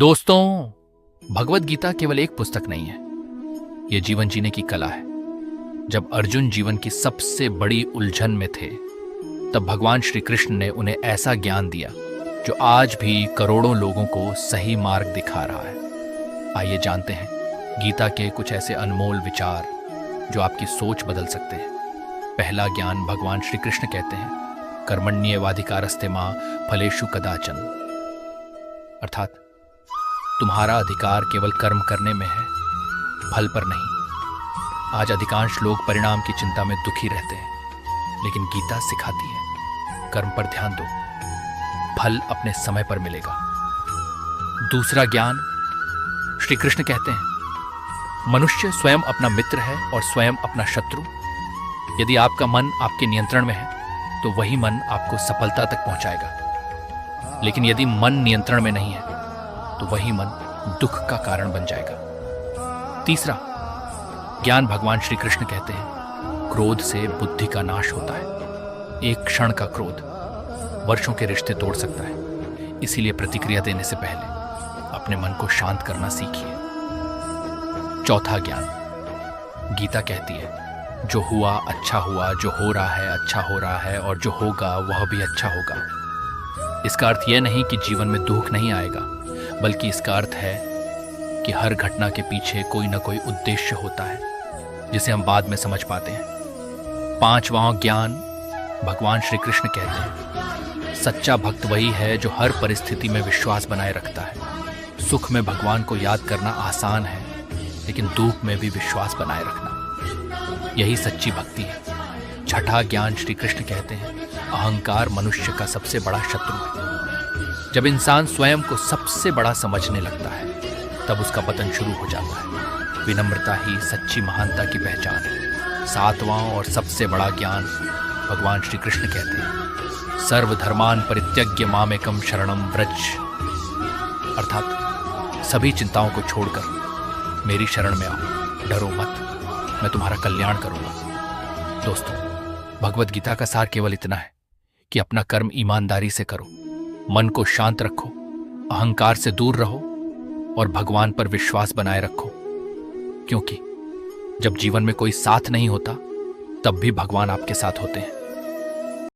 दोस्तों, भगवत गीता केवल एक पुस्तक नहीं है, यह जीवन जीने की कला है। जब अर्जुन जीवन की सबसे बड़ी उलझन में थे, तब भगवान श्री कृष्ण ने उन्हें ऐसा ज्ञान दिया जो आज भी करोड़ों लोगों को सही मार्ग दिखा रहा है। आइए जानते हैं गीता के कुछ ऐसे अनमोल विचार जो आपकी सोच बदल सकते हैं। पहला ज्ञान भगवान श्री कृष्ण कहते हैं, कर्मण्येवाधिकारस्ते मा फलेषु कदाचन, अर्थात तुम्हारा अधिकार केवल कर्म करने में है, फल पर नहीं। आज अधिकांश लोग परिणाम की चिंता में दुखी रहते हैं, लेकिन गीता सिखाती है कर्म पर ध्यान दो, फल अपने समय पर मिलेगा। दूसरा ज्ञान, श्री कृष्ण कहते हैं, मनुष्य स्वयं अपना मित्र है और स्वयं अपना शत्रु। यदि आपका मन आपके नियंत्रण में है तो वही मन आपको सफलता तक पहुंचाएगा, लेकिन यदि मन नियंत्रण में नहीं है तो वही मन दुख का कारण बन जाएगा। तीसरा ज्ञान भगवान श्री कृष्ण कहते हैं, क्रोध से बुद्धि का नाश होता है। एक क्षण का क्रोध वर्षों के रिश्ते तोड़ सकता है। इसीलिए प्रतिक्रिया देने से पहले अपने मन को शांत करना सीखिए। चौथा ज्ञान, गीता कहती है, जो हुआ अच्छा हुआ, जो हो रहा है अच्छा हो रहा है, और जो होगा वह भी अच्छा होगा। इसका अर्थ यह नहीं कि जीवन में दुख नहीं आएगा, बल्कि इसका अर्थ है कि हर घटना के पीछे कोई ना कोई उद्देश्य होता है, जिसे हम बाद में समझ पाते हैं। पांचवां ज्ञान भगवान श्री कृष्ण कहते हैं, सच्चा भक्त वही है जो हर परिस्थिति में विश्वास बनाए रखता है। सुख में भगवान को याद करना आसान है, लेकिन दुख में भी विश्वास बनाए रखना, यही सच्ची भक्ति है। छठा ज्ञान श्री कृष्ण कहते हैं, अहंकार मनुष्य का सबसे बड़ा शत्रु है। जब इंसान स्वयं को सबसे बड़ा समझने लगता है, तब उसका पतन शुरू हो जाता है। विनम्रता ही सच्ची महानता की पहचान है। सातवां और सबसे बड़ा ज्ञान भगवान श्री कृष्ण कहते हैं, सर्वधर्मान परित्यज्य मामेकम शरणम व्रज, अर्थात सभी चिंताओं को छोड़कर मेरी शरण में आओ, डरो मत, मैं तुम्हारा कल्याण करूंगा। दोस्तों, भगवत गीता का सार केवल इतना है कि अपना कर्म ईमानदारी से करो, मन को शांत रखो, अहंकार से दूर रहो और भगवान पर विश्वास बनाए रखो, क्योंकि जब जीवन में कोई साथ नहीं होता, तब भी भगवान आपके साथ होते हैं।